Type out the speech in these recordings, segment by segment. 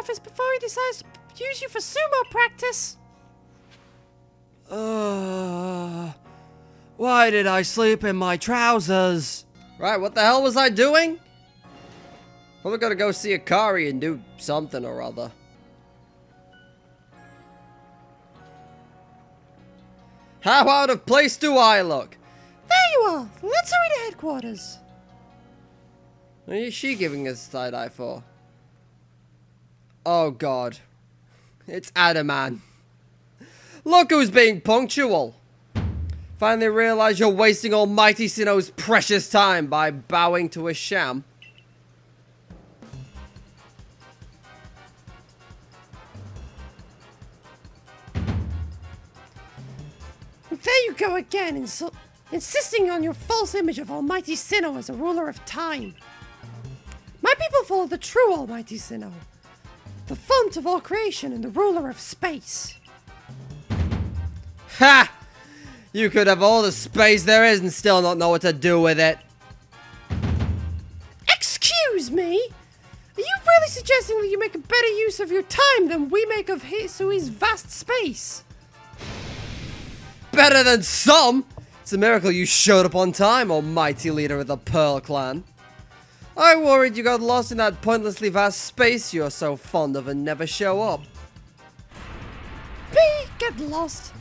office before he decides to use you for sumo practice. Why did I sleep in my trousers? Right, what the hell was I doing? Probably gotta go see Akari and do something or other. How out of place do I look? There you are. Let's hurry to headquarters. What is she giving us side-eye for? Oh god. It's Adaman. Look who's being punctual. Finally realize you're wasting Almighty Sinnoh's precious time by bowing to a sham. There you go again, insisting on your false image of Almighty Sinnoh as a ruler of time. My people follow the true Almighty Sinnoh, the font of all creation and the ruler of space. Ha! You could have all the space there is and still not know what to do with it. Excuse me? Are you really suggesting that you make a better use of your time than we make of Hisui's vast space? Better than some! It's a miracle you showed up on time, almighty leader of the Pearl Clan. I worried you got lost in that pointlessly vast space you're so fond of and never show up. Get lost?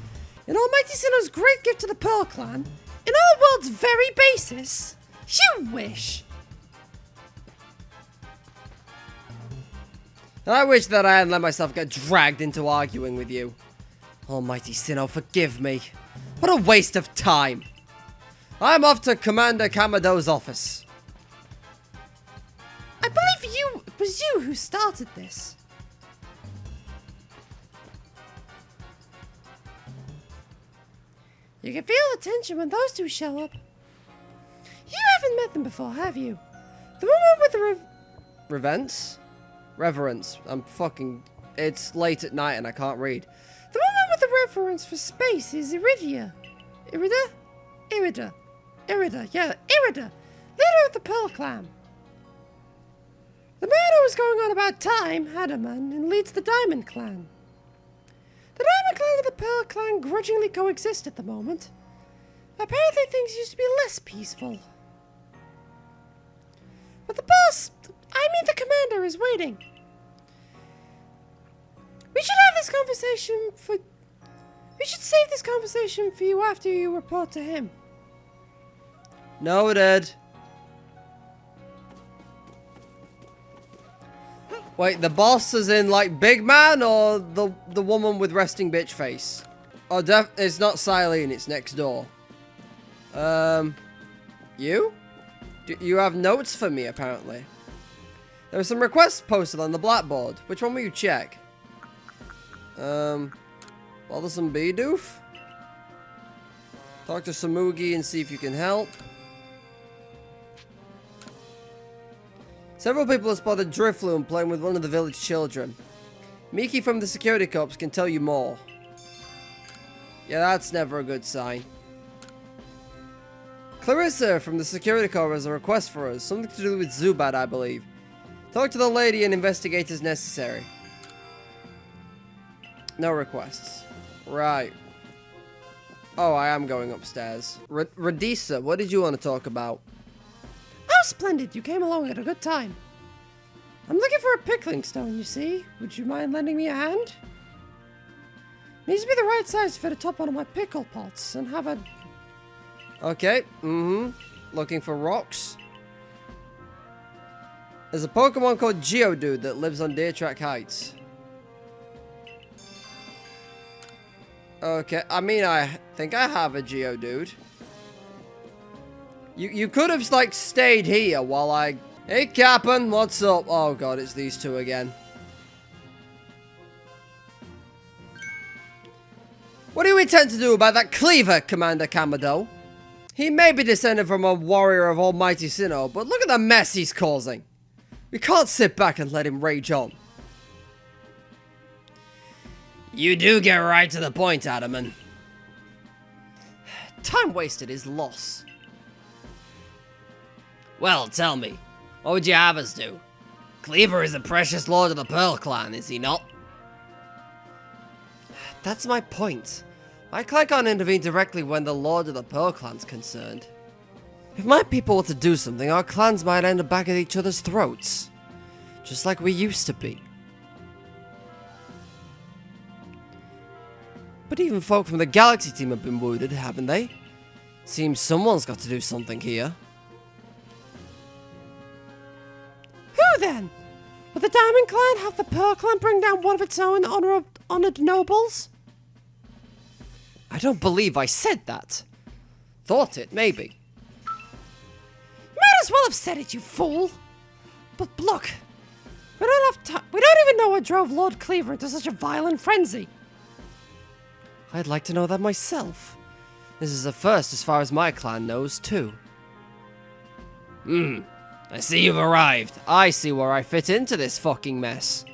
In Almighty Sinnoh's great gift to the Pearl Clan? In our world's very basis? You wish! I wish that I hadn't let myself get dragged into arguing with you. Almighty Sinnoh, forgive me. What a waste of time. I'm off to Commander Kamado's office. I believe it was you who started this. You can feel the tension when those two show up. You haven't met them before, have you? The woman with the Reverence. It's late at night and I can't read. The woman with the reverence for space is Irida. Irida, leader of the Pearl Clan. The man who was going on about time, Adaman, and leads the Diamond Clan. The Diamond Clan and the Pearl Clan grudgingly coexist at the moment. Apparently things used to be less peaceful. But the boss, the commander, is waiting. We should save this conversation for you after you report to him. Noted. Wait, the boss is in like big man or the woman with resting bitch face? Oh, it's not Silene, it's next door. You? You have notes for me apparently. There were some requests posted on the blackboard. Which one will you check? Bothersome Bidoof? Talk to Samugi and see if you can help. Several people have spotted Drifloon playing with one of the village children. Miki from the security corps can tell you more. Yeah, that's never a good sign. Clarissa from the security corps has a request for us. Something to do with Zubat, I believe. Talk to the lady and investigate as necessary. No requests. Right. Oh, I am going upstairs. Radisa, what did you want to talk about? How splendid! You came along at a good time. I'm looking for a pickling stone, you see. Would you mind lending me a hand? Needs to be the right size to fit atop one of my pickle pots and have a... Okay, Looking for rocks? There's a Pokemon called Geodude that lives on Deer Track Heights. Okay, I think I have a Geodude. You could have, like, stayed here while I... Hey, Cap'n, what's up? Oh, God, it's these two again. What do you intend to do about that Kleavor, Commander Kamado? He may be descended from a warrior of Almighty Sinnoh, but look at the mess he's causing. We can't sit back and let him rage on. You do get right to the point, Adaman. Time wasted is loss. Well, tell me, what would you have us do? Kleavor is a precious lord of the Pearl Clan, is he not? That's my point. My clan can't intervene directly when the lord of the Pearl Clan's concerned. If my people were to do something, our clans might end up back at each other's throats. Just like we used to be. But even folk from the Galaxy team have been wounded, haven't they? Seems someone's got to do something here. Who then? Will the Diamond Clan have the Pearl Clan bring down one of its own honored nobles? I don't believe I said that. Thought it, maybe. You might as well have said it, you fool. But look, we don't have time. We don't even know what drove Lord Kleavor into such a violent frenzy. I'd like to know that myself. This is a first as far as my clan knows, too. I see you've arrived. I see where I fit into this fucking mess.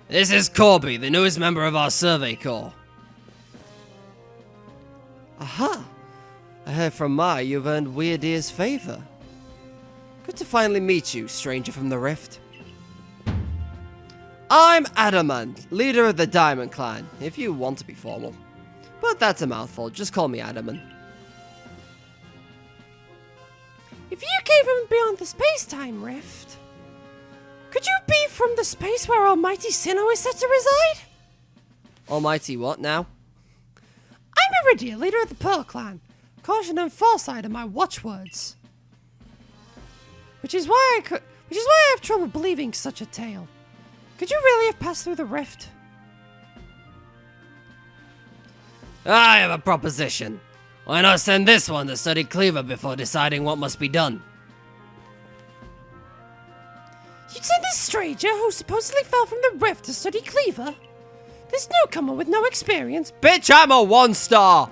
This is Corby, the newest member of our survey corps. Aha! I heard from Mai you've earned Weird Ear's favor. Good to finally meet you, stranger from the Rift. I'm Adamant, leader of the Diamond Clan, if you want to be formal. But that's a mouthful, just call me Adamant. If you came from beyond the space-time rift, could you be from the space where Almighty Sinnoh is set to reside? Almighty what now? I'm Iridia, leader of the Pearl Clan. Caution and foresight are my watchwords. Which is why I have trouble believing such a tale. Could you really have passed through the rift? I have a proposition. Why not send this one to study Kleavor before deciding what must be done? You'd send this stranger who supposedly fell from the rift to study Kleavor? This newcomer with no experience? Bitch, I'm a 1-star!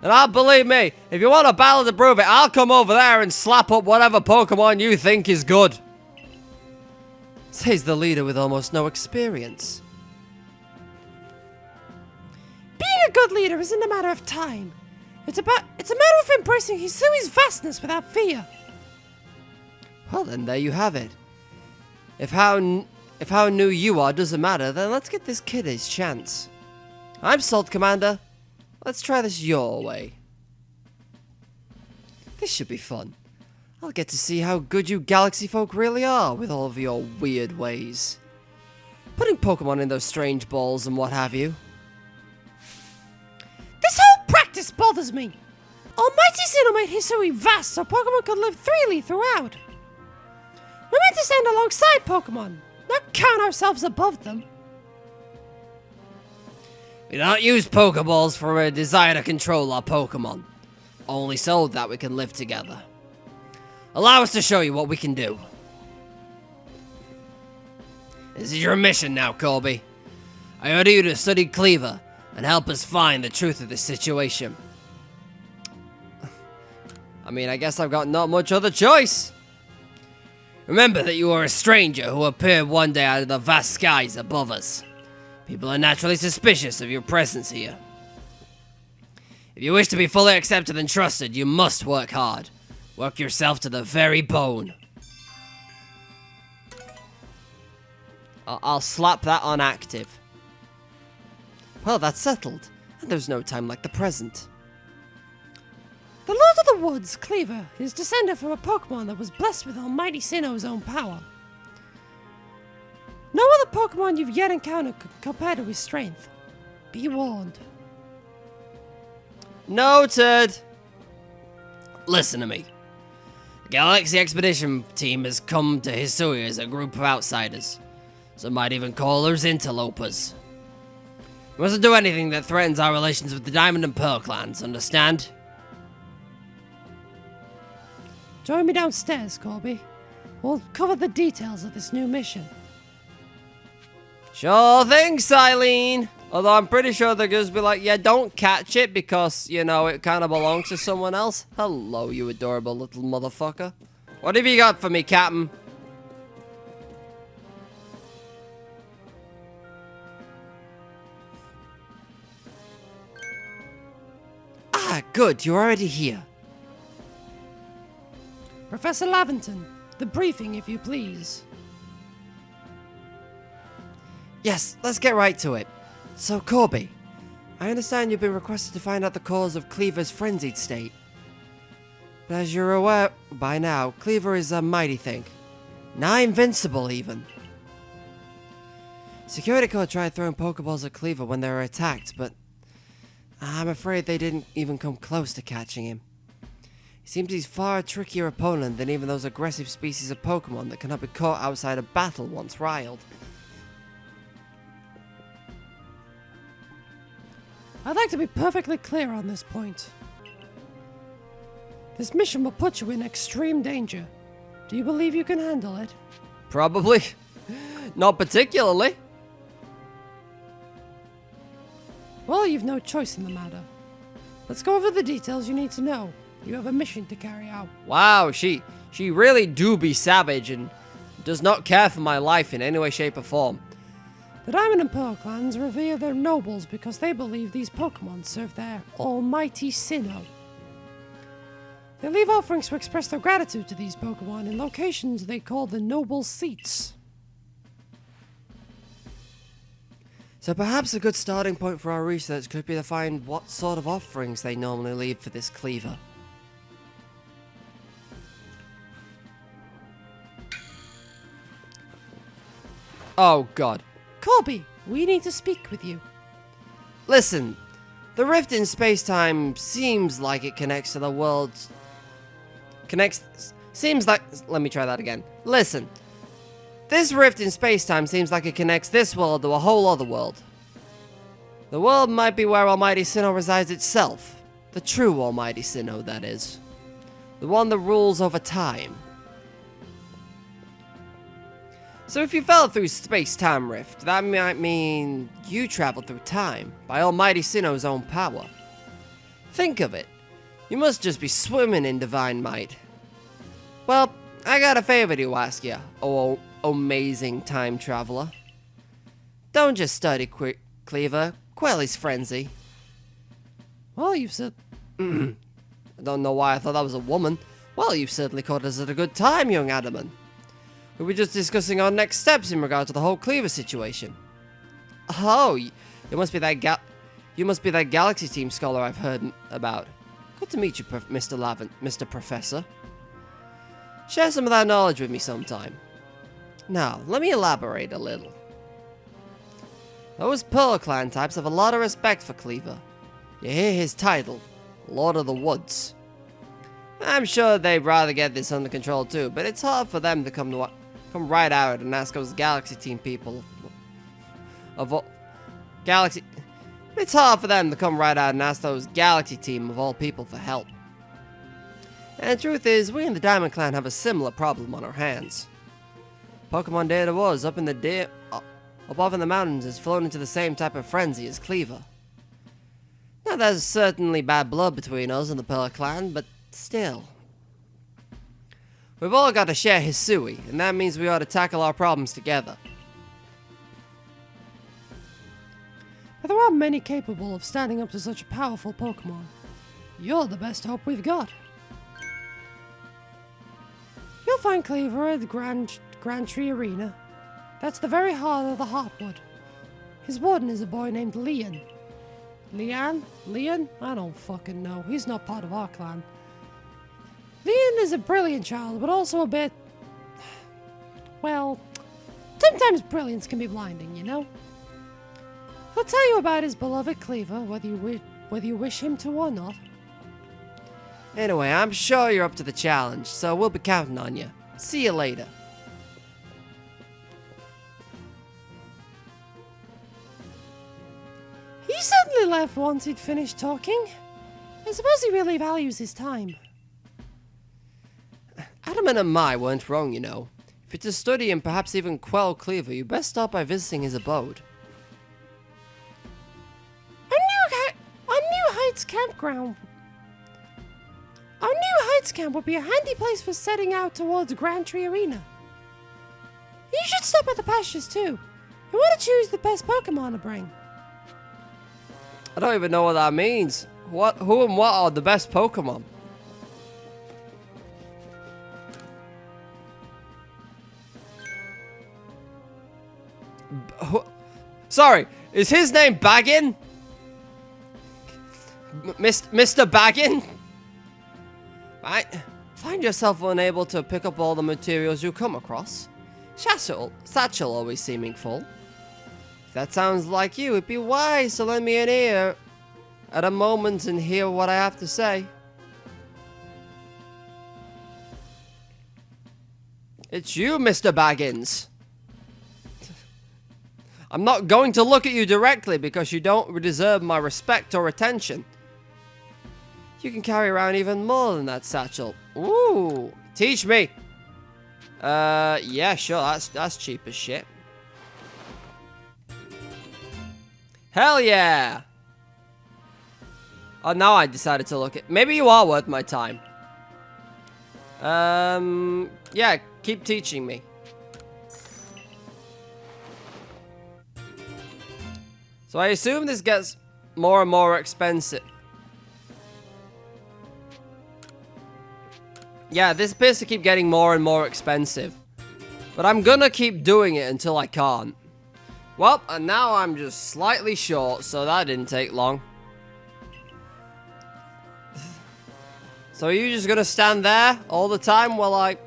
And I'll believe me, if you want a battle to prove it, I'll come over there and slap up whatever Pokemon you think is good. Says the leader with almost no experience. Being a good leader isn't a matter of time. It's a matter of embracing Hisui's vastness without fear. Well then, there you have it. If how new you are doesn't matter, then let's get this kid his chance. I'm Salt Commander. Let's try this your way. This should be fun. I'll get to see how good you galaxy folk really are with all of your weird ways. Putting Pokemon in those strange balls and what have you. This whole practice bothers me. Almighty Sinnoh made Hisui vast so Pokemon could live freely throughout. We're meant to stand alongside Pokemon, not count ourselves above them. We don't use Pokeballs for a desire to control our Pokemon. Only so that we can live together. Allow us to show you what we can do. This is your mission now, Corby. I order you to study Kleavor and help us find the truth of this situation. I mean, I guess I've got not much other choice. Remember that you are a stranger who appeared one day out of the vast skies above us. People are naturally suspicious of your presence here. If you wish to be fully accepted and trusted, you must work hard. Work yourself to the very bone. I'll slap that on active. Well, that's settled. And there's no time like the present. The Lord of the Woods, Kleavor, is descended from a Pokemon that was blessed with Almighty Sinnoh's own power. No other Pokemon you've yet encountered could compare to his strength. Be warned. Noted! Listen to me. The Galaxy Expedition team has come to Hisui as a group of outsiders. Some might even call us interlopers. We mustn't do anything that threatens our relations with the Diamond and Pearl clans, understand? Join me downstairs, Corby. We'll cover the details of this new mission. Sure thing, Silene! Although I'm pretty sure they're going to be like, yeah, don't catch it because, you know, it kind of belongs to someone else. Hello, you adorable little motherfucker. What have you got for me, Captain? Ah, good, you're already here. Professor Lavington, the briefing if you please. Yes, let's get right to it. So, Corby, I understand you've been requested to find out the cause of Kleavor's frenzied state. But as you're aware by now, Kleavor is a mighty thing. Nigh invincible, even. Security Code tried throwing Pokeballs at Kleavor when they were attacked, but I'm afraid they didn't even come close to catching him. He seems he's far a trickier opponent than even those aggressive species of Pokemon that cannot be caught outside a battle once riled. I'd like to be perfectly clear on this point. This mission will put you in extreme danger. Do you believe you can handle it? Probably. Not particularly. Well, you've no choice in the matter. Let's go over the details you need to know. You have a mission to carry out. Wow, she really do be savage and does not care for my life in any way, shape, or form. The Diamond and Pearl clans revere their nobles because they believe these Pokemon serve their almighty Sinnoh. They leave offerings to express their gratitude to these Pokemon in locations they call the Noble Seats. So perhaps a good starting point for our research could be to find what sort of offerings they normally leave for this Kleavor. Oh god. Corby, we need to speak with you. Listen, the rift in space-time seems like it connects to the world's... Let me try that again. Listen, this rift in space-time seems like it connects this world to a whole other world. The world might be where Almighty Sinnoh resides itself. The true Almighty Sinnoh, that is. The one that rules over time. So if you fell through space-time rift, that might mean you traveled through time by Almighty Sinnoh's own power. Think of it. You must just be swimming in divine might. Well, I got a favor to ask you, oh amazing time traveler. Don't just study Kleavor, quell his frenzy. Well, you've said... I don't know why I thought that was a woman. Well, you've certainly caught us at a good time, young Adaman. We were just discussing our next steps in regard to the whole Kleavor situation. Oh, you must be that Galaxy Team scholar I've heard about. Good to meet you, Mr. Professor. Share some of that knowledge with me sometime. Now, let me elaborate a little. Those Pearl Clan types have a lot of respect for Kleavor. You hear his title, Lord of the Woods. I'm sure they'd rather get this under control too, but it's hard for them to come right out and ask those Galaxy Team people It's hard for them to come right out and ask those Galaxy Team of all people for help. And the truth is, we in the Diamond Clan have a similar problem on our hands. Pokemon Data Wars up in the mountains has flown into the same type of frenzy as Kleavor. Now there's certainly bad blood between us and the Pearl Clan, but still. We've all got to share Hisui, and that means we ought to tackle our problems together. But there aren't many capable of standing up to such a powerful Pokemon. You're the best hope we've got. You'll find Kleavor at the Grand Tree Arena. That's the very heart of the Heartwood. His warden is a boy named Leon. Leon? I don't fucking know. He's not part of our clan. Leon is a brilliant child, but also a bit... Well, sometimes brilliance can be blinding, you know? He'll tell you about his beloved Kleavor, whether you wish him to or not. Anyway, I'm sure you're up to the challenge, so we'll be counting on you. See you later. He certainly left once he'd finished talking. I suppose he really values his time. Adamant and Mai weren't wrong, you know. If you're to study and perhaps even quell Kleavor, you best start by visiting his abode. Our New Heights campground. Our New Heights camp would be a handy place for setting out towards Grand Tree Arena. You should stop at the pastures too. We want to choose the best Pokemon to bring. I don't even know what that means. Who and what are the best Pokemon? Sorry, is his name Baggin? Mr. Baggin? Right. Find yourself unable to pick up all the materials you come across. Satchel always seeming full. If that sounds like you, it'd be wise to lend me an ear at a moment and hear what I have to say. It's you, Mr. Baggins. I'm not going to look at you directly because you don't deserve my respect or attention. You can carry around even more than that satchel. Ooh, teach me. Yeah, sure, that's cheap as shit. Hell yeah. Oh, now I decided to look at... Maybe you are worth my time. Yeah, keep teaching me. So I assume this gets more and more expensive. Yeah, this appears to keep getting more and more expensive. But I'm gonna keep doing it until I can't. Well, and now I'm just slightly short, so that didn't take long. So are you just gonna stand there all the time while I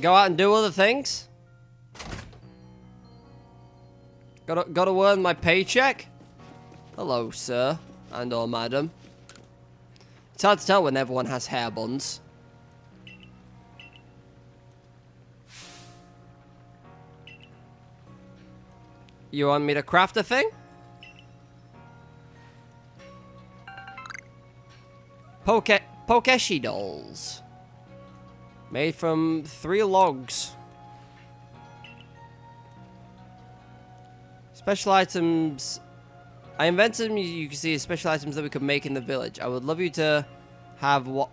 go out and do other things? Gotta earn my paycheck? Hello, sir. And or madam. It's hard to tell when everyone has hair buns. You want me to craft a thing? Pokeshi dolls. Made from 3 logs. Special items. I invented them. You can see special items that we could make in the village. I would love you to have what?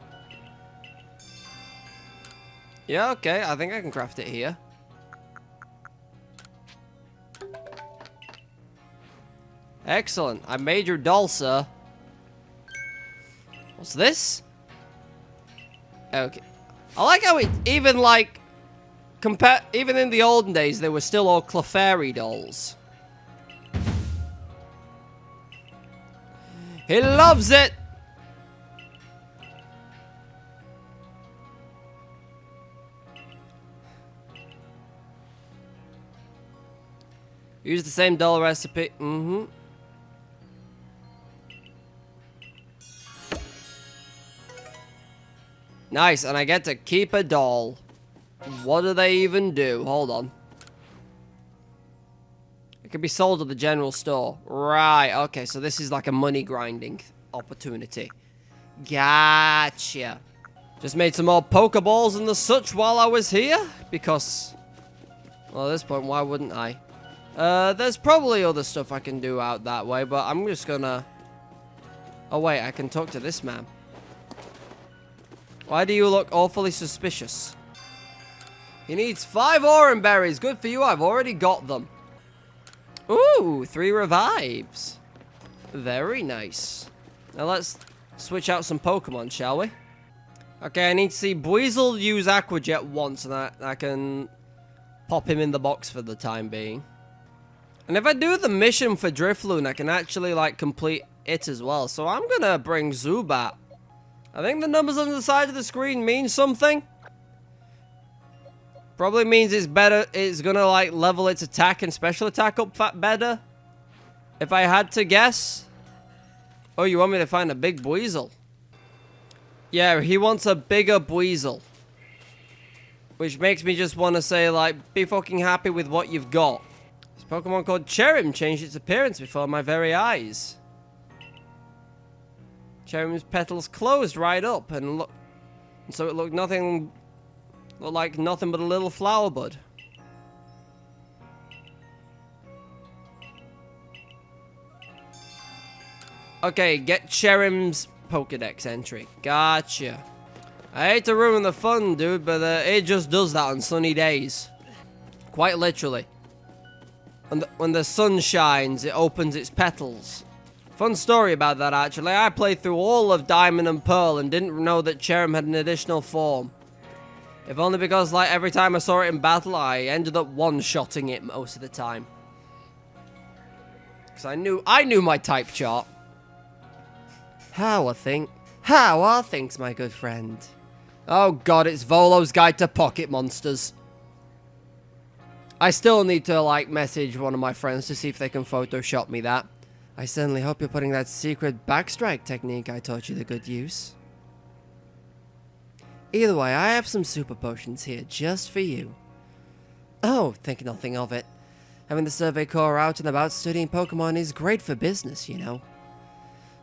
Yeah, okay. I think I can craft it here. Excellent. I made your doll, sir. What's this? Okay. I like how it even like even in the olden days they were still all Clefairy dolls. He loves it. Use the same doll recipe. Mm-hmm. Nice, and I get to keep a doll. What do they even do? Hold on. It can be sold at the general store. Right, okay, so this is like a money grinding opportunity. Gotcha. Just made some more Pokeballs and the such while I was here. Because, well, at this point, why wouldn't I? There's probably other stuff I can do out that way, but I'm just gonna... Oh, wait, I can talk to this man. Why do you look awfully suspicious? He needs 5 Oran Berries. Good for you, I've already got them. Ooh, 3 revives. Very nice. Now let's switch out some Pokemon, shall we? Okay, I need to see Buizel use Aqua Jet once, and I can pop him in the box for the time being. And if I do the mission for Drifloon, I can actually, like, complete it as well. So I'm gonna bring Zubat. I think the numbers on the side of the screen mean something. Probably means it's better. It's gonna like level its attack and special attack up better. If I had to guess. Oh, you want me to find a big Buizel? Yeah, he wants a bigger Buizel. Which makes me just want to say, like, be fucking happy with what you've got. This Pokemon called Cherim changed its appearance before my very eyes. Cherim's petals closed right up, and so it looked like nothing but a little flower bud. Okay, get Cherim's Pokedex entry. Gotcha. I hate to ruin the fun, dude, but it just does that on sunny days. Quite literally. When the sun shines, it opens its petals. Fun story about that, actually. I played through all of Diamond and Pearl and didn't know that Cherim had an additional form. If only because, like, every time I saw it in battle, I ended up one-shotting it most of the time. Because I knew my type chart. How are things, my good friend? Oh god, it's Volo's Guide to Pocket Monsters. I still need to, like, message one of my friends to see if they can Photoshop me that. I certainly hope you're putting that secret backstrike technique I taught you to good use. Either way, I have some super potions here just for you. Oh, think nothing of it. Having the Survey Corps out and about studying Pokemon is great for business, you know.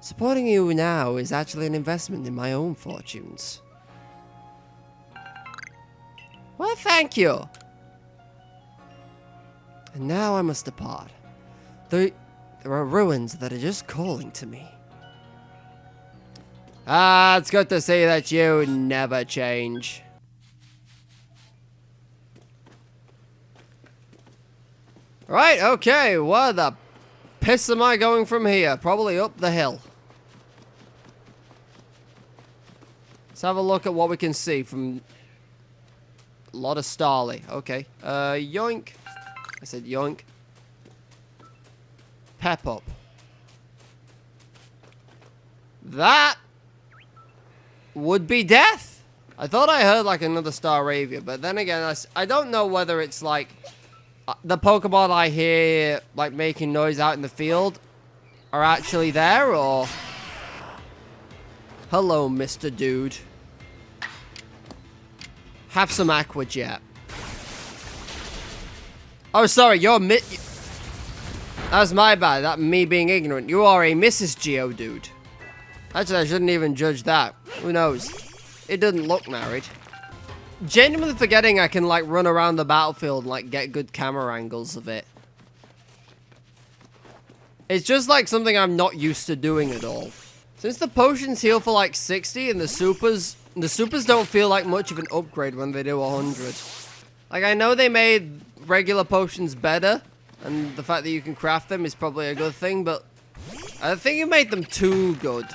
Supporting you now is actually an investment in my own fortunes. Well, thank you. And now I must depart. There are ruins that are just calling to me. Ah, it's good to see that you never change. Right, okay, where the piss am I going from here? Probably up the hill. Let's have a look at what we can see from a lot of Starly. Okay, yoink. I said yoink. Pep up. That would be death. I thought I heard like another Staravia, but then again, I don't know whether it's like the Pokemon I hear like making noise out in the field are actually there, or... Hello, Mr. Dude. Have some Aqua Jet. Oh, sorry, you're That's my bad, that me being ignorant. You are a Mrs. Geodude. Actually, I shouldn't even judge that. Who knows? It doesn't look married. Genuinely forgetting I can, like, run around the battlefield and, like, get good camera angles of it. It's just, like, something I'm not used to doing at all. Since the potions heal for, like, 60 and the supers don't feel like much of an upgrade when they do 100. Like, I know they made regular potions better, and the fact that you can craft them is probably a good thing, but I think you made them too good.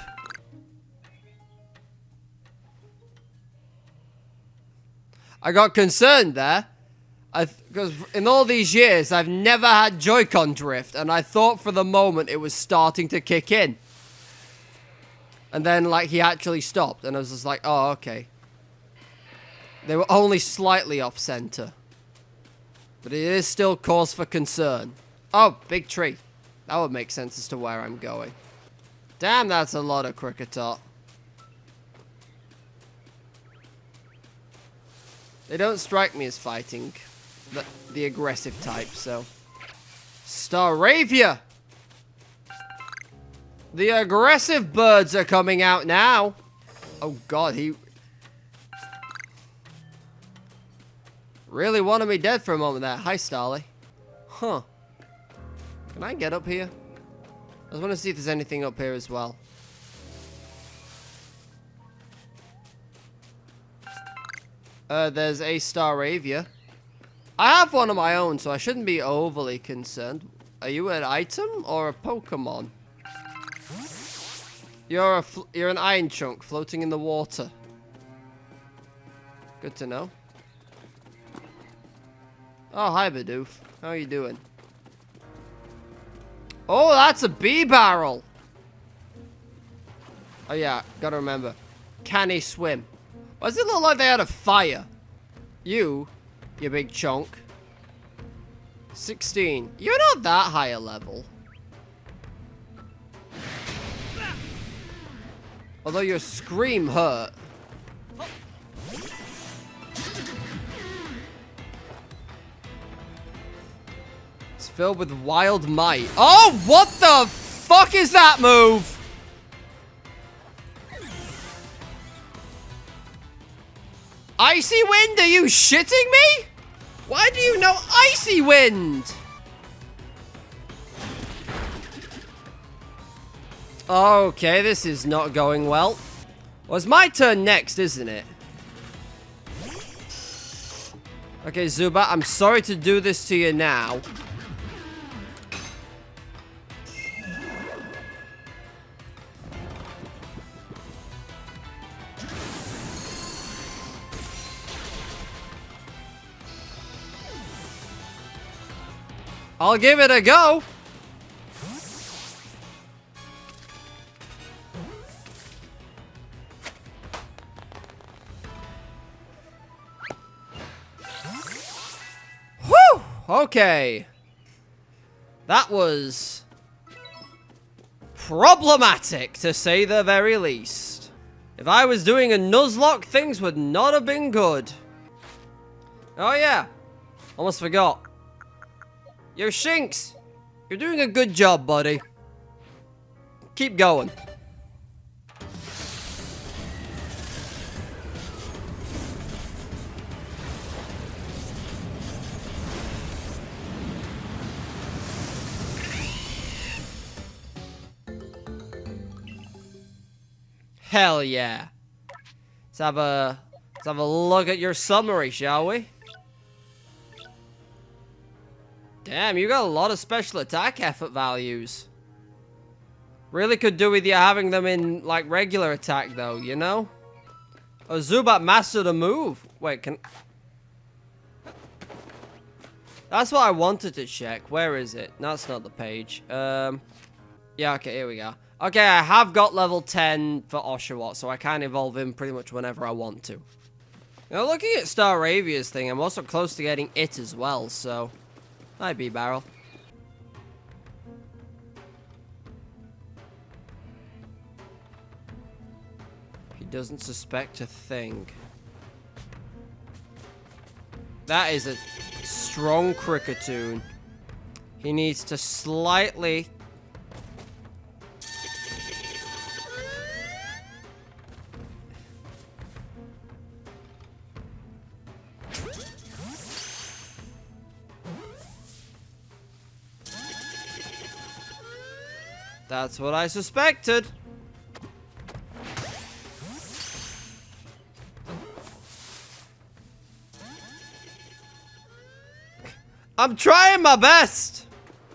I got concerned there, because in all these years, I've never had Joy-Con drift, and I thought for the moment it was starting to kick in. And then, like, he actually stopped, and I was just like, oh, okay. They were only slightly off-center. But it is still cause for concern. Oh, big tree. That would make sense as to where I'm going. Damn, that's a lot of Kricketot. They don't strike me as fighting the aggressive type, so... Staravia! The aggressive birds are coming out now! Oh god, he... really wanted me dead for a moment there. Hi, Starly. Huh. Can I get up here? I just want to see if there's anything up here as well. There's a Staravia. I have one of my own, so I shouldn't be overly concerned. Are you an item or a Pokemon? You're an iron chunk floating in the water. Good to know. Oh, hi, Bidoof. How are you doing? Oh, that's a bee barrel. Oh, yeah. Gotta remember. Can he swim? Why does it look like they had a fire? You big chunk. 16. You're not that high a level. Although your scream hurt. It's filled with wild might. Oh, what the fuck is that move? Icy Wind? Are you shitting me? Why do you know Icy Wind? Okay, this is not going well. Well, it's my turn next, isn't it? Okay, Zubat, I'm sorry to do this to you now. I'll give it a go. Whew! Okay. That was problematic, to say the very least. If I was doing a Nuzlocke, things would not have been good. Oh yeah. Almost forgot. Yo, Shinx! You're doing a good job, buddy. Keep going. Hell yeah. Let's have a look at your summary, shall we? Damn, you got a lot of special attack effort values. Really could do with you having them in, like, regular attack, though, you know? Oh, Zubat mastered a move. Wait, can... That's what I wanted to check. Where is it? No, that's not the page. Yeah, okay, here we go. Okay, I have got level 10 for Oshawott, so I can evolve him pretty much whenever I want to. Now, looking at Staravia's thing, I'm also close to getting it as well, so... Hi, B-Barrel. He doesn't suspect a thing. That is a strong Kricketune. He needs to slightly... That's what I suspected. I'm trying my best.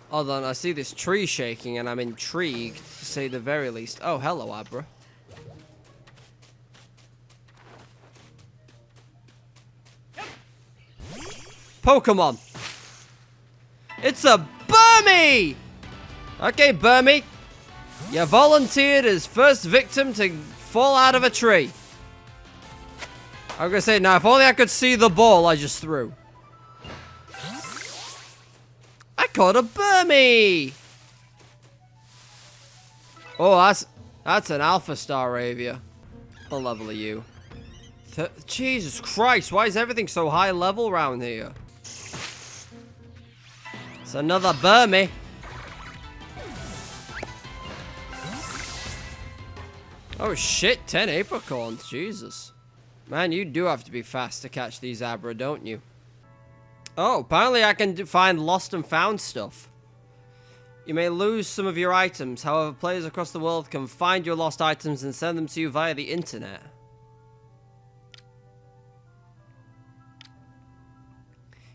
Hold on, I see this tree shaking and I'm intrigued, to say the very least. Oh, hello, Abra. Pokemon. It's a Burmy! Okay, Burmy. You volunteered as first victim to fall out of a tree. I was gonna say, now if only I could see the ball I just threw. I caught a Burmy! Oh, that's an Alpha Staravia. What level are you? Jesus Christ, why is everything so high level around here? It's another Burmy. Oh shit, 10 apricorns, Jesus. Man, you do have to be fast to catch these Abra, don't you? Oh, apparently I can find lost and found stuff. You may lose some of your items, however players across the world can find your lost items and send them to you via the internet.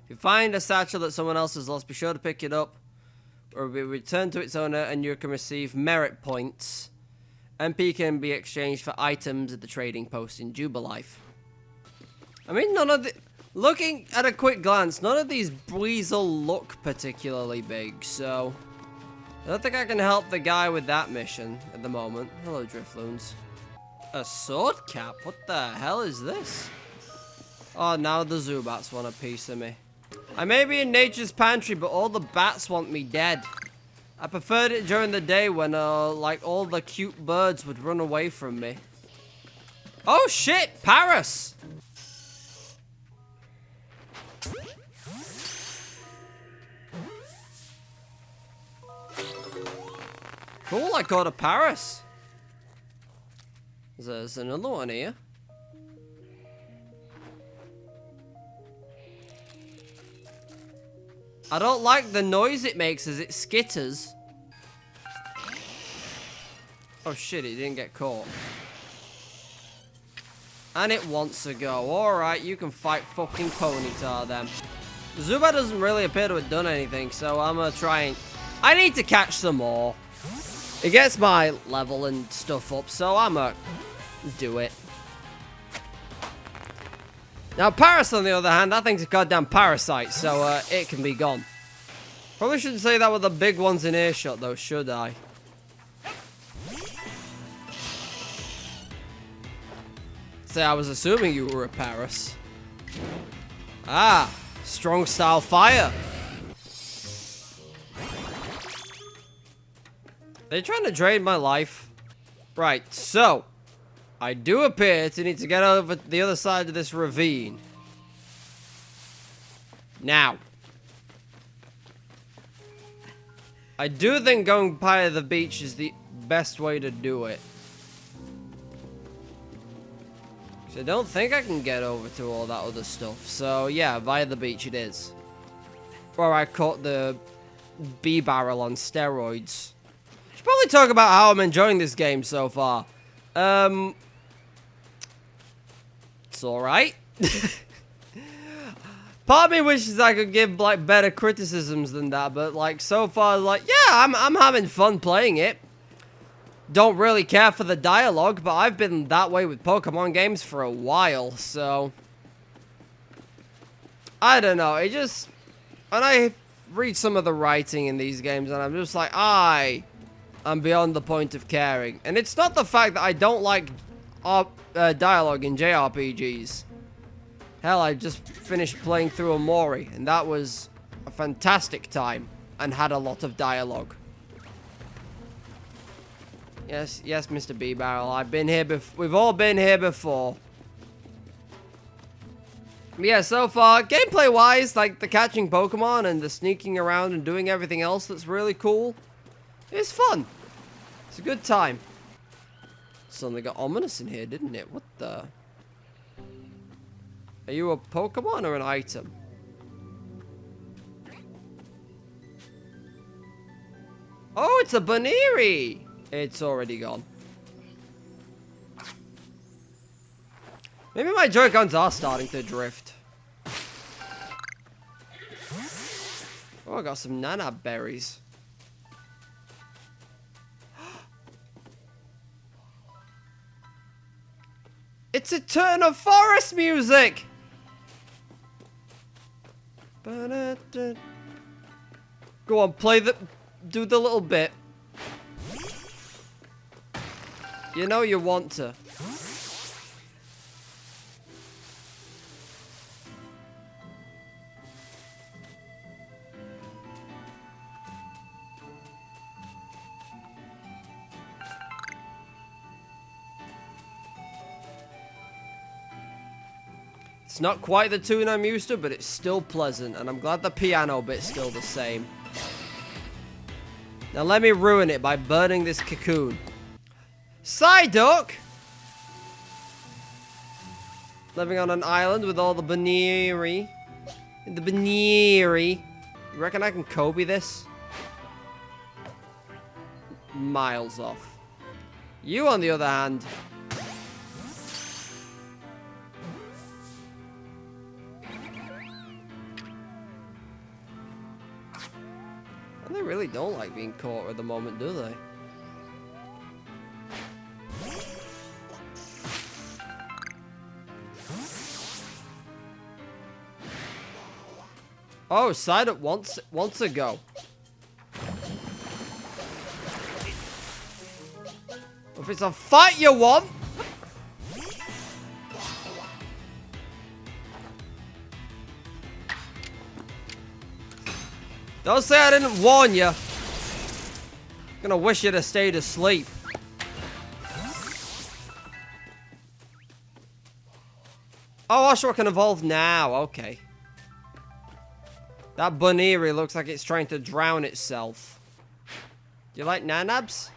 If you find a satchel that someone else has lost, be sure to pick it up, or it will be returned to its owner and you can receive merit points. MP can be exchanged for items at the trading post in Jubilife. I mean, none of the... Looking at a quick glance, none of these Breezel look particularly big, so... I don't think I can help the guy with that mission at the moment. Hello, Drifloons. A sword cap? What the hell is this? Oh, now the Zubats want a piece of me. I may be in nature's pantry, but all the bats want me dead. I preferred it during the day when, like, all the cute birds would run away from me. Oh, shit! Paris! Cool, I caught a Paris. There's another one here. I don't like the noise it makes as it skitters. Oh shit, it didn't get caught. And it wants to go. Alright, you can fight fucking Ponyta then. Zubat doesn't really appear to have done anything, so I'm gonna try and... I need to catch some more. It gets my level and stuff up, so I'm gonna do it. Now, Paris, on the other hand, that thing's a goddamn parasite, so it can be gone. Probably shouldn't say that with the big ones in earshot, though, should I? Say, I was assuming you were a Paris. Ah, strong style fire. They're trying to drain my life. Right, so I do appear to need to get over the other side of this ravine. Now, I do think going by the beach is the best way to do it. So I don't think I can get over to all that other stuff. So yeah, via the beach it is. Or I caught the bee barrel on steroids. Should probably talk about how I'm enjoying this game so far. It's alright. Part of me wishes I could give like better criticisms than that, but like so far, like yeah, I'm having fun playing it. Don't really care for the dialogue, but I've been that way with Pokemon games for a while, so I don't know. It just when I read some of the writing in these games, and I'm just like, I'm beyond the point of caring. And it's not the fact that I don't like dialogue in JRPGs. Hell, I just finished playing through Amori, and that was a fantastic time, and had a lot of dialogue. Yes, Mr. B Barrel, I've been here before. We've all been here before. But yeah, so far, gameplay-wise, like the catching Pokemon and the sneaking around and doing everything else that's really cool, it's fun. It's a good time. Suddenly got ominous in here, didn't it? What the... Are you a Pokemon or an item? Oh, it's a Baneri! It's already gone. Maybe my Joy-Cons are starting to drift. Oh, I got some Nanab berries. It's a turn of forest music! Go on, do the little bit. You know you want to. It's not quite the tune I'm used to, but it's still pleasant, and I'm glad the piano bit's still the same. Now let me ruin it by burning this cocoon. Psyduck! Living on an island with all the Baneri. The Baneri. You reckon I can Kobe this? Miles off. You, on the other hand... They really don't like being caught at the moment, do they? Oh, Psyduck wants to go. If it's a fight you want. Don't say I didn't warn you. Gonna wish you'd have stayed asleep. Oh, Oshawott can evolve now. Okay. That Baneri looks like it's trying to drown itself. Do you like Nanabs?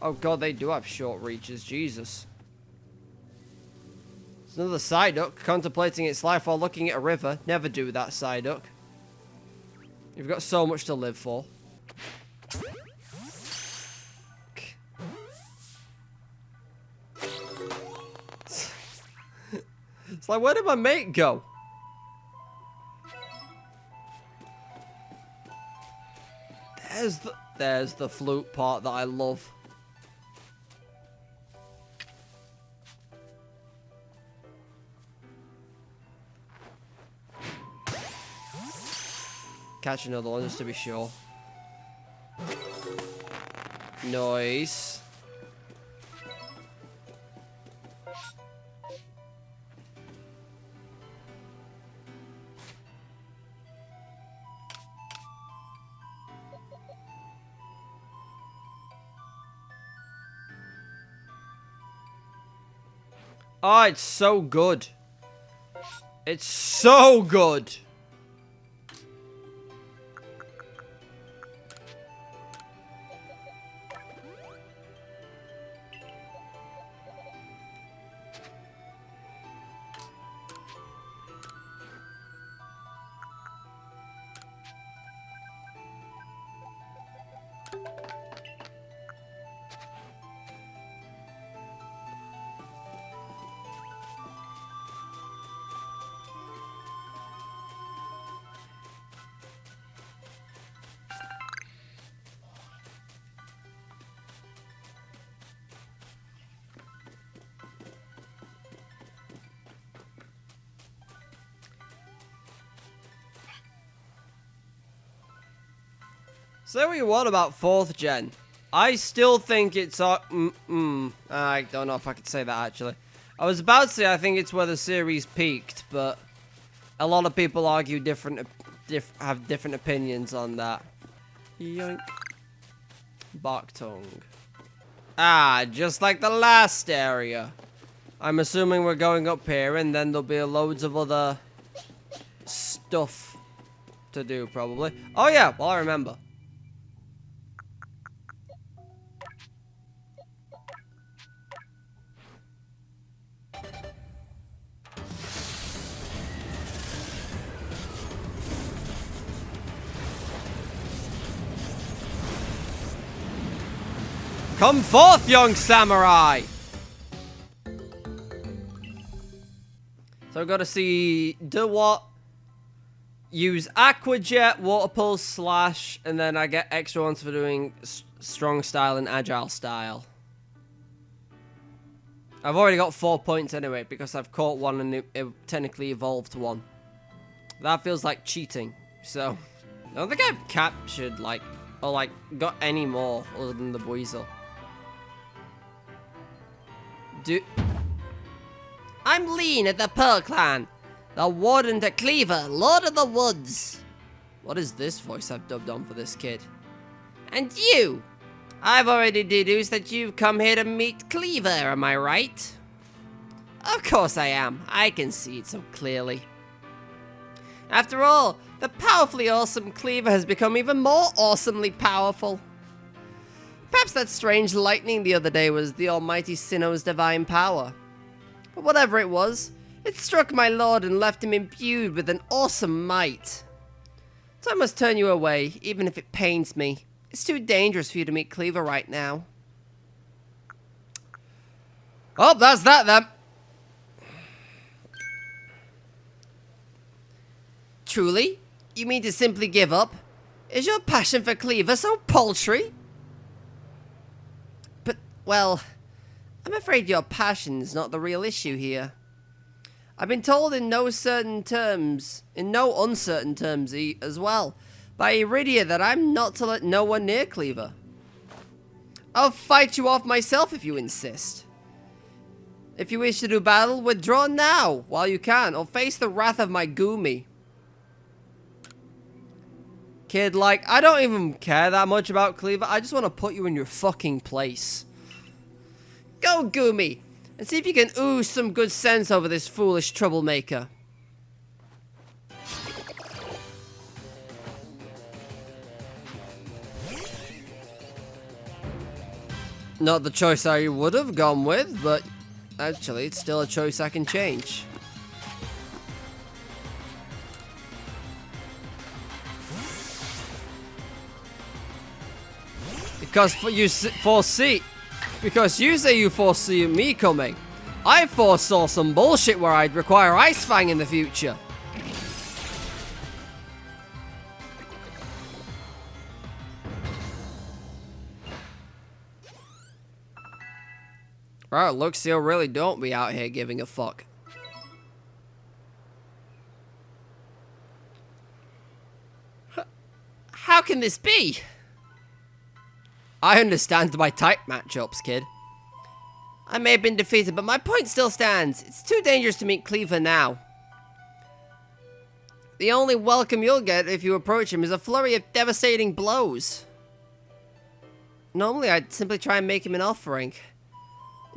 Oh god, they do have short reaches, Jesus. It's another Psyduck contemplating its life while looking at a river. Never do that, Psyduck. You've got so much to live for. It's like, where did my mate go? There's the... There's the flute part that I love. Catch another one just to be sure. Nice. Oh, it's so good. It's so good. Say what you want about 4th gen. I still think it's... I don't know if I could say that, actually. I was about to say I think it's where the series peaked, but a lot of people argue have different opinions on that. Yoink. Bark tongue. Ah, just like the last area. I'm assuming we're going up here, and then there'll be loads of other stuff to do, probably. Oh yeah, well I remember. Come forth, young samurai! So I've got to see do what? Use Aqua Jet, Water Pulse, Slash, and then I get extra ones for doing Strong Style and Agile Style. I've already got 4 points anyway because I've caught one and it technically evolved one. That feels like cheating, so... I don't think I've captured, like, or like, got any more other than the Buizel. I'm Lean at the Pearl Clan, the Warden to Kleavor, Lord of the Woods. What is this voice I've dubbed on for this kid? And you! I've already deduced that you've come here to meet Kleavor, am I right? Of course I am. I can see it so clearly. After all, the powerfully awesome Kleavor has become even more awesomely powerful. Perhaps that strange lightning the other day was the almighty Sinnoh's divine power. But whatever it was, it struck my lord and left him imbued with an awesome might. So I must turn you away, even if it pains me. It's too dangerous for you to meet Kleavor right now. Oh, that's that then. Truly? You mean to simply give up? Is your passion for Kleavor so paltry? But, well, I'm afraid your passion is not the real issue here. I've been told in no uncertain terms as well, by Iridia that I'm not to let no one near Kleavor. I'll fight you off myself if you insist. If you wish to do battle, withdraw now, while you can, or face the wrath of my Gumi. Kid, like, I don't even care that much about Kleavor, I just want to put you in your fucking place. Go, Gumi, and see if you can ooze some good sense over this foolish troublemaker. Not the choice I would have gone with, but actually, it's still a choice I can change. Because you say you foresee me coming. I foresaw some bullshit where I'd require Ice Fang in the future. Bro, Luxio really don't be out here giving a fuck. How can this be? I understand my type matchups, kid. I may have been defeated, but my point still stands. It's too dangerous to meet Kleavor now. The only welcome you'll get if you approach him is a flurry of devastating blows. Normally, I'd simply try and make him an offering.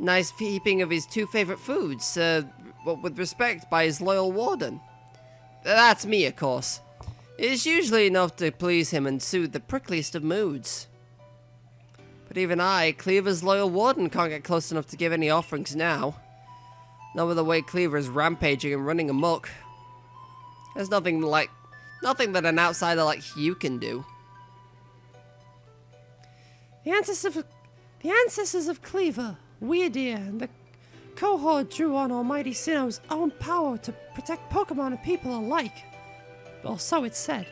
Nice heaping of his two favorite foods, but with respect by his loyal warden. That's me, of course. It is usually enough to please him and soothe the prickliest of moods. But even I, Kleavor's loyal warden, can't get close enough to give any offerings now. Not with the way Kleavor is rampaging and running amok. There's nothing that an outsider like you can do. The ancestors of Kleavor, Weirdeer, and the cohort drew on Almighty Sinnoh's own power to protect Pokemon and people alike. Or so it's said.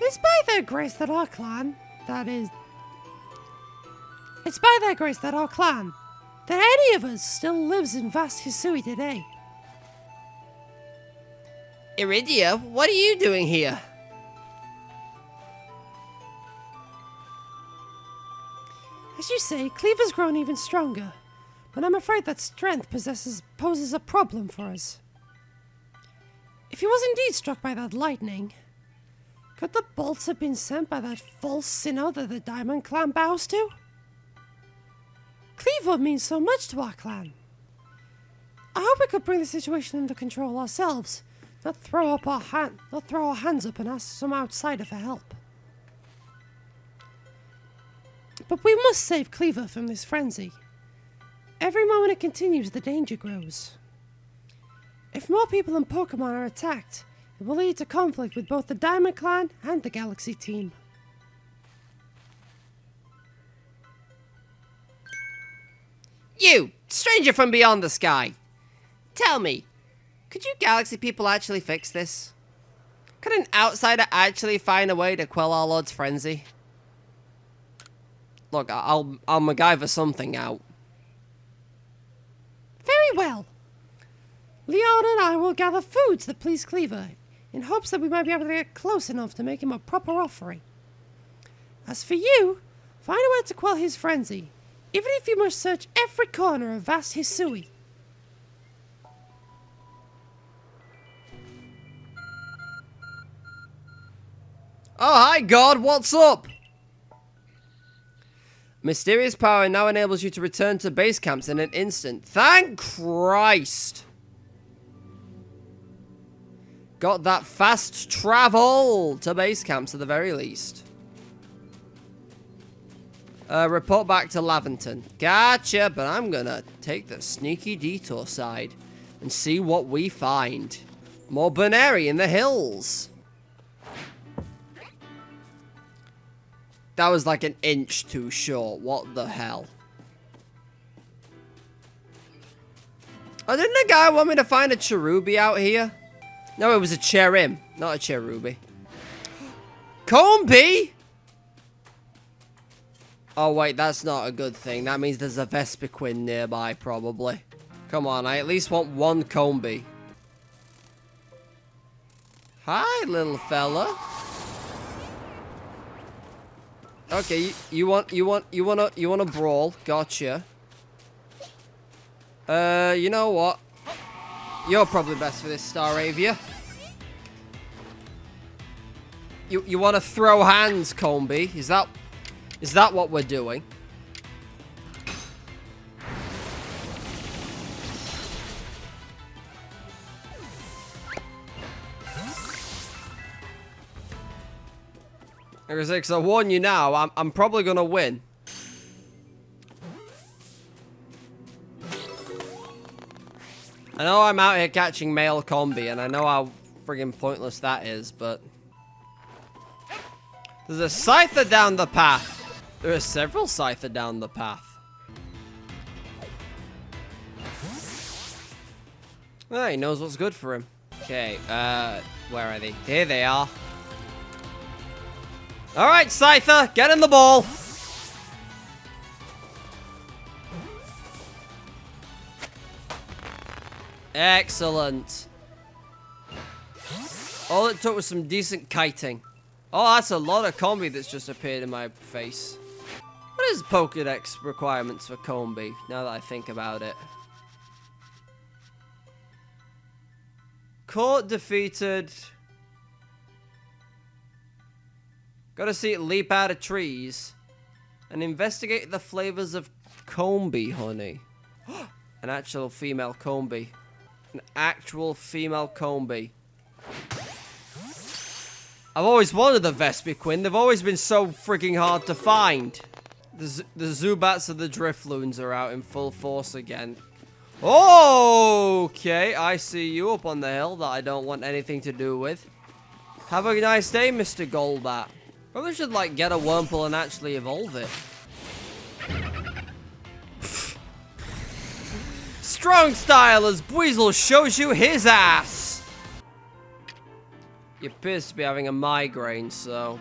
It's by their grace that our clan, that any of us still lives in vast Hisui today. Iridia, what are you doing here? As you say, Kleavor's grown even stronger, but I'm afraid that strength poses a problem for us. If he was indeed struck by that lightning, could the bolts have been sent by that false Sinnoh that the Diamond Clan bows to? Kleavor means so much to our clan. I hope we could bring the situation under control ourselves, not throw our hands up and ask some outsider for help. But we must save Kleavor from this frenzy. Every moment it continues, the danger grows. If more people and Pokemon are attacked, it will lead to conflict with both the Diamond Clan and the Galaxy team. You, stranger from beyond the sky. Tell me, could you Galaxy people actually fix this? Could an outsider actually find a way to quell our Lord's frenzy? Look, I'll MacGyver something out. Very well. Leon and I will gather foods that please Kleavor, in hopes that we might be able to get close enough to make him a proper offering. As for you, find a way to quell his frenzy, even if you must search every corner of vast Hisui. Oh, hi God, what's up? Mysterious power now enables you to return to base camps in an instant. Thank Christ! Got that fast travel to base camps at the very least. Report back to Laventon. Gotcha, but I'm gonna take the sneaky detour side and see what we find. More Buneri in the hills. That was like an inch too short. What the hell? Oh, didn't the guy want me to find a Cherubi out here? No, it was a Cherim, not a Cherubi. Combi? Oh, wait, that's not a good thing. That means there's a Vespiquen nearby, probably. Come on, I at least want one Combi. Hi, little fella. Okay, you want a brawl? Gotcha. You know what? You're probably best for this, Staravia. You want to throw hands, Combi? Is that what we're doing? Because I warn you now, I'm probably gonna win. I know I'm out here catching male Combi, and I know how friggin' pointless that is, but there's a Scyther down the path. There are several Scyther down the path. Oh, he knows what's good for him. Okay, where are they? Here they are. Alright, Scyther, get in the ball! Excellent. All it took was some decent kiting. Oh, that's a lot of combi that's just appeared in my face. What is Pokédex requirements for combi, now that I think about it? Caught, defeated. Gotta see it leap out of trees. And investigate the flavors of combi honey. An actual female combi. An actual female combi. I've always wanted the Vespiquen. They've always been so freaking hard to find. The Zubats and the Drifloons are out in full force again. Okay, I see you up on the hill that I don't want anything to do with. Have a nice day, Mr. Golbat. Probably should, like, get a Wurmple and actually evolve it. Strong style as Buizel shows you his ass. He appears to be having a migraine, so...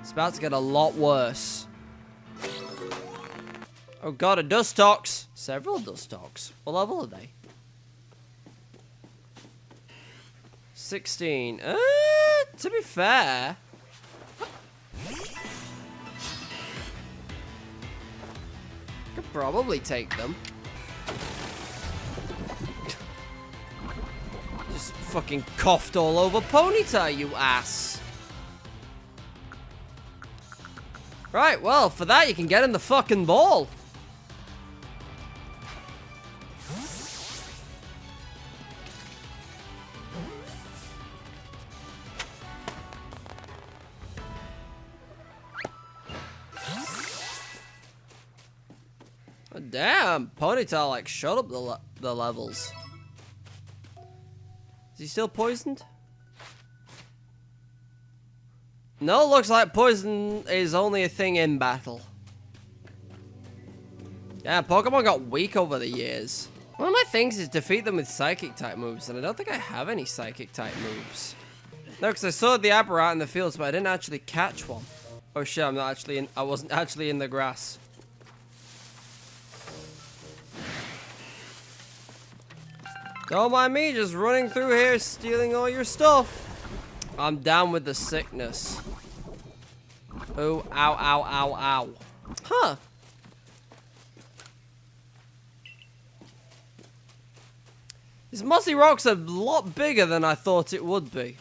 It's about to get a lot worse. Oh god, a Dustox. Several Dustox. What level are they? 16. To be fair... Could probably take them. Just fucking coughed all over Ponyta, you ass. Right, well, for that you can get in the fucking ball. Oh, damn, Ponyta like shut up the levels. Is he still poisoned? No, looks like poison is only a thing in battle. Yeah, Pokemon got weak over the years. One of my things is defeat them with Psychic type moves, and I don't think I have any Psychic type moves. No, because I saw the Aberrat in the fields, but I didn't actually catch one. Oh shit, I wasn't actually in the grass. Don't mind me, just running through here, stealing all your stuff. I'm down with the sickness. Oh, ow, ow, ow, ow. Huh. This mossy rock's a lot bigger than I thought it would be.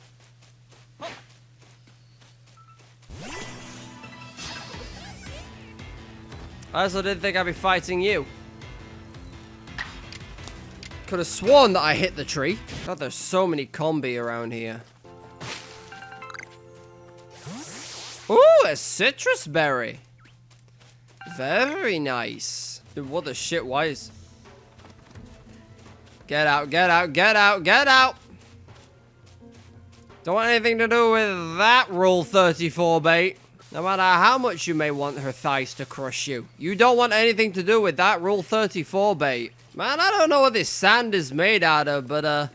I also didn't think I'd be fighting you. Could have sworn that I hit the tree. God, there's so many combi around here. Ooh, a citrus berry. Very nice. Dude, what the shit? Why is... Get out, get out, get out, get out! Don't want anything to do with that Rule 34 bait. No matter how much you may want her thighs to crush you. You don't want anything to do with that Rule 34 bait. Man, I don't know what this sand is made out of, but, I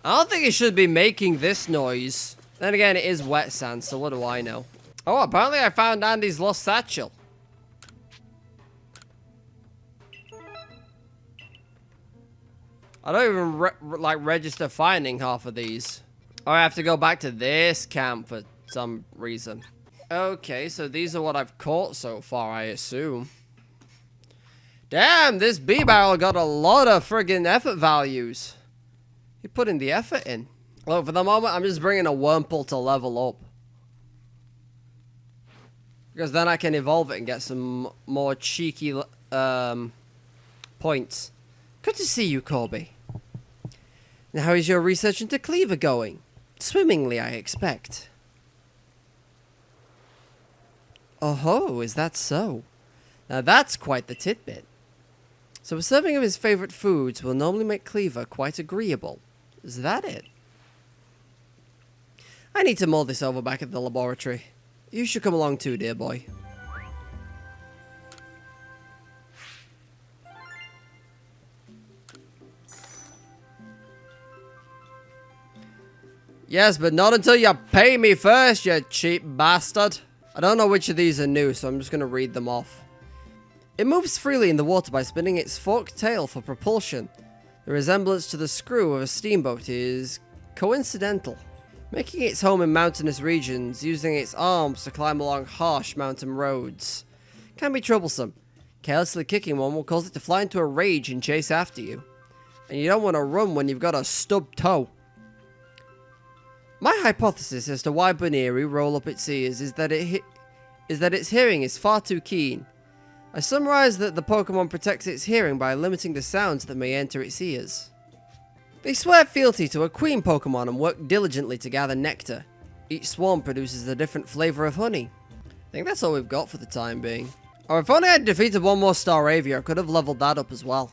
don't think it should be making this noise. Then again, it is wet sand, so what do I know? Oh, apparently I found Andy's lost satchel. I don't even, register finding half of these. Oh, I have to go back to this camp for some reason. Okay, so these are what I've caught so far, I assume. Damn, this bee barrel got a lot of friggin' effort values. He put in the effort in. Look, for the moment, I'm just bringing a Wurmple to level up. Because then I can evolve it and get some more cheeky points. Good to see you, Corby. Now, how is your research into Kleavor going? Swimmingly, I expect. Oh, is that so? Now that's quite the tidbit. So a serving of his favorite foods will normally make Kleavor quite agreeable. Is that it? I need to mull this over back at the laboratory. You should come along too, dear boy. Yes, but not until you pay me first, you cheap bastard. I don't know which of these are new, so I'm just going to read them off. It moves freely in the water by spinning its forked tail for propulsion. The resemblance to the screw of a steamboat is coincidental. Making its home in mountainous regions, using its arms to climb along harsh mountain roads can be troublesome. Carelessly kicking one will cause it to fly into a rage and chase after you. And you don't want to run when you've got a stubbed toe. My hypothesis as to why Buniri roll up its ears is that its hearing is far too keen. I summarize that the Pokemon protects its hearing by limiting the sounds that may enter its ears. They swear fealty to a queen Pokemon and work diligently to gather nectar. Each swarm produces a different flavor of honey. I think that's all we've got for the time being. Oh, if only I'd defeated one more Staravia, I could have leveled that up as well.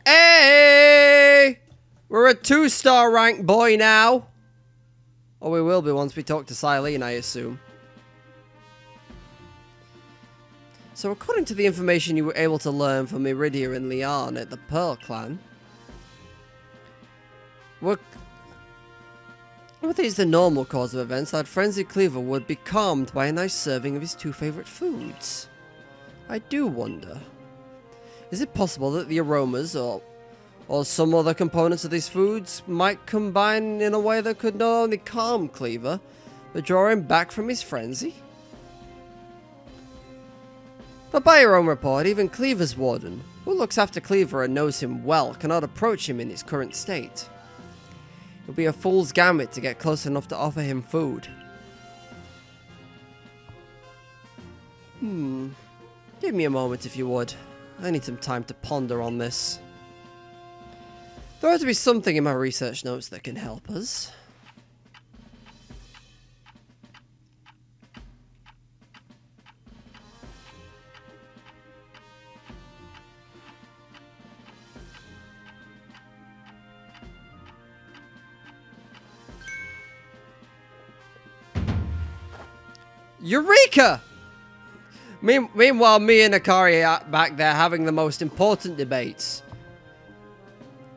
Hey! We're a 2-star rank boy now. Or we will be once we talk to Silene, I assume. So according to the information you were able to learn from Iridia and Lian at the Pearl Clan, were these the normal course of events, that frenzied Kleavor would be calmed by a nice serving of his 2 favorite foods. I do wonder, is it possible that the aromas or some other components of these foods might combine in a way that could not only calm Kleavor, but draw him back from his frenzy? But by your own report, even Kleavor's warden, who looks after Kleavor and knows him well, cannot approach him in his current state. It would be a fool's gambit to get close enough to offer him food. Give me a moment if you would. I need some time to ponder on this. There ought to be something in my research notes that can help us. Eureka! Meanwhile, me and Akari are back there having the most important debates.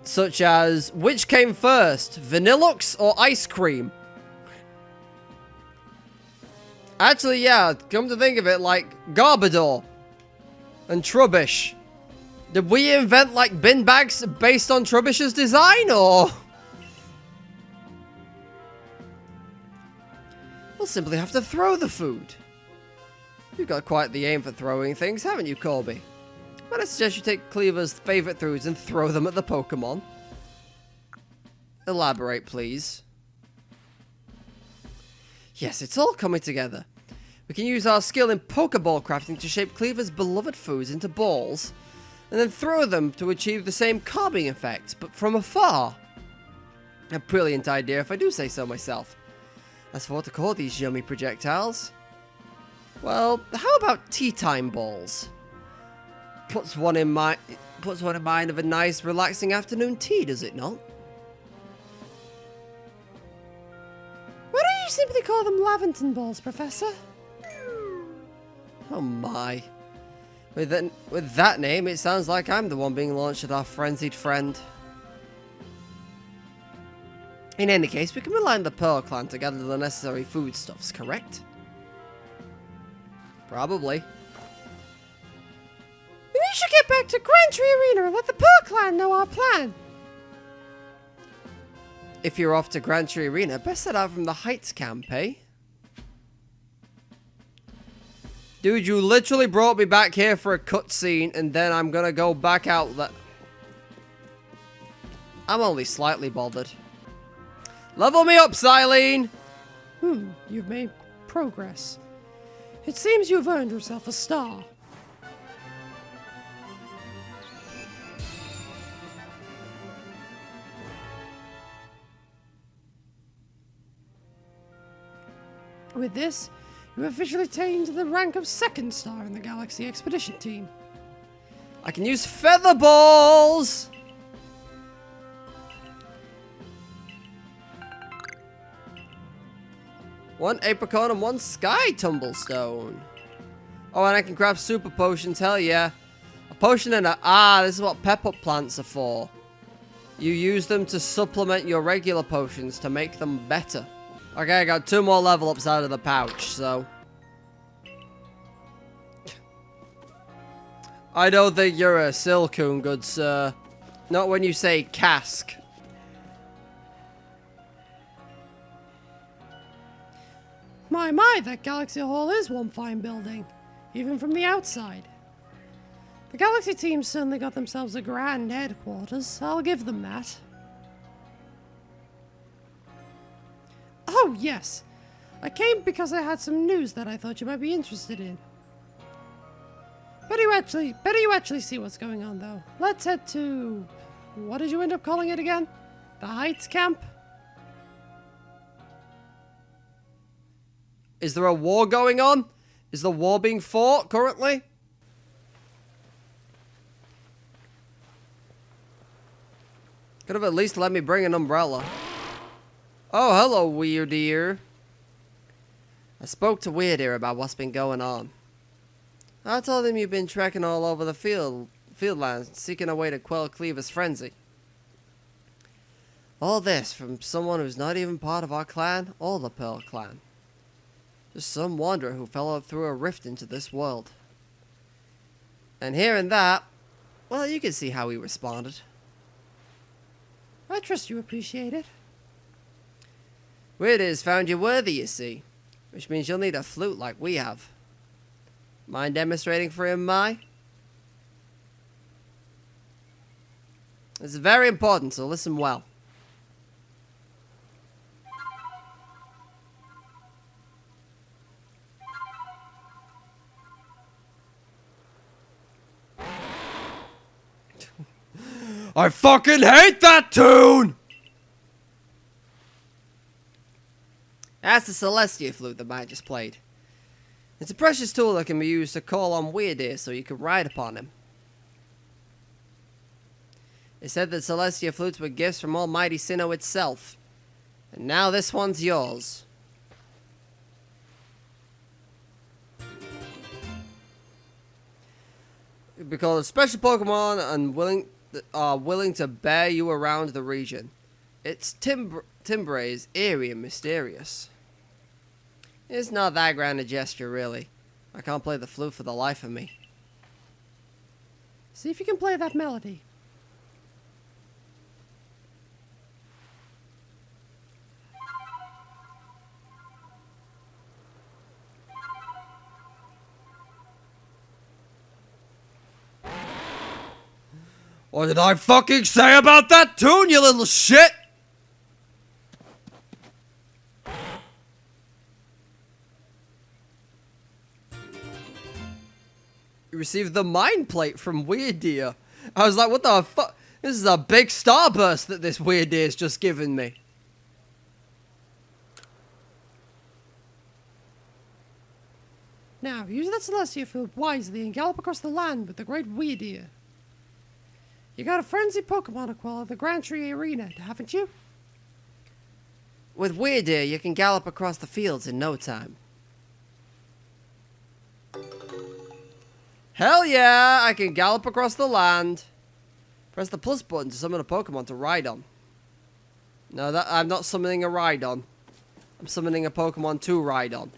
Such as, which came first, Vanillux or ice cream? Actually, yeah, come to think of it, like, Garbodor and Trubbish. Did we invent, like, bin bags based on Trubbish's design, or...? We'll simply have to throw the food. You've got quite the aim for throwing things, haven't you, Corby? But I suggest you take Kleavor's favourite foods and throw them at the Pokemon. Elaborate, please. Yes, it's all coming together. We can use our skill in Pokeball crafting to shape Kleavor's beloved foods into balls, and then throw them to achieve the same carving effect, but from afar. A brilliant idea, if I do say so myself. As for what to call these yummy projectiles, well, how about tea time balls? Puts one in mind of a nice, relaxing afternoon tea, does it not? Why don't you simply call them Laventon balls, Professor? Oh my. With that name, it sounds like I'm the one being launched at our frenzied friend. In any case, we can rely on the Pearl Clan to gather the necessary foodstuffs, correct? Probably. We should get back to Grand Tree Arena and let the Pearl Clan know our plan. If you're off to Grand Tree Arena, best set out from the Heights camp, eh? Dude, you literally brought me back here for a cutscene, and then I'm gonna go back out that... I'm only slightly bothered. Level me up, Silene! You've made progress. It seems you've earned yourself a star. With this, you officially attained the rank of 2nd star in the Galaxy Expedition Team. I can use feather balls! One apricot and one sky tumblestone. Oh, and I can grab super potions, hell yeah. A potion and a... this is what pep-up plants are for. You use them to supplement your regular potions to make them better. Okay, I got 2 more level ups out of the pouch, so... I don't think you're a Silcoon, good sir. Not when you say cask. My, that Galaxy Hall is one fine building, even from the outside. The Galaxy team certainly got themselves a grand headquarters, I'll give them that. Oh, yes. I came because I had some news that I thought you might be interested in. Better you actually see what's going on, though. Let's head to... what did you end up calling it again? The Heights Camp? Is there a war going on? Is the war being fought currently? Could have at least let me bring an umbrella. Oh, hello, Weird Ear. I spoke to Weird Ear about what's been going on. I told him you've been trekking all over the fieldlands, seeking a way to quell Kleavor's frenzy. All this from someone who's not even part of our clan or the Pearl clan. Just some wanderer who fell out through a rift into this world. And hearing that, well, you can see how he responded. I trust you appreciate it. Weird Ear's found you worthy, you see. Which means you'll need a flute like we have. Mind demonstrating for him, Mai? This is very important, so listen well. I fucking hate that tune! That's the Celestia flute that Mai just played. It's a precious tool that can be used to call on Weird Ear so you can ride upon him. It said that Celestia flutes were gifts from Almighty Sinnoh itself. And now this one's yours. It'd be called a special Pokemon and willing to bear you around the region. Its timbre is eerie and mysterious. It's not that grand a gesture, really. I can't play the flute for the life of me. See if you can play that melody. What did I fucking say about that tune, you little shit? You received the mind plate from Weird Ear. I was like, what the fuck? This is a big starburst that this Weird Ear's just given me. Now, use that Celestia flute wisely and gallop across the land with the great Weird Ear. You got a frenzied Pokemon to quell at the Grand Tree Arena, haven't you? With Weird Ear, you can gallop across the fields in no time. Hell yeah, I can gallop across the land. Press the plus button to summon a Pokemon to ride on. No, I'm not summoning a Rhydon. I'm summoning a Pokemon to ride on.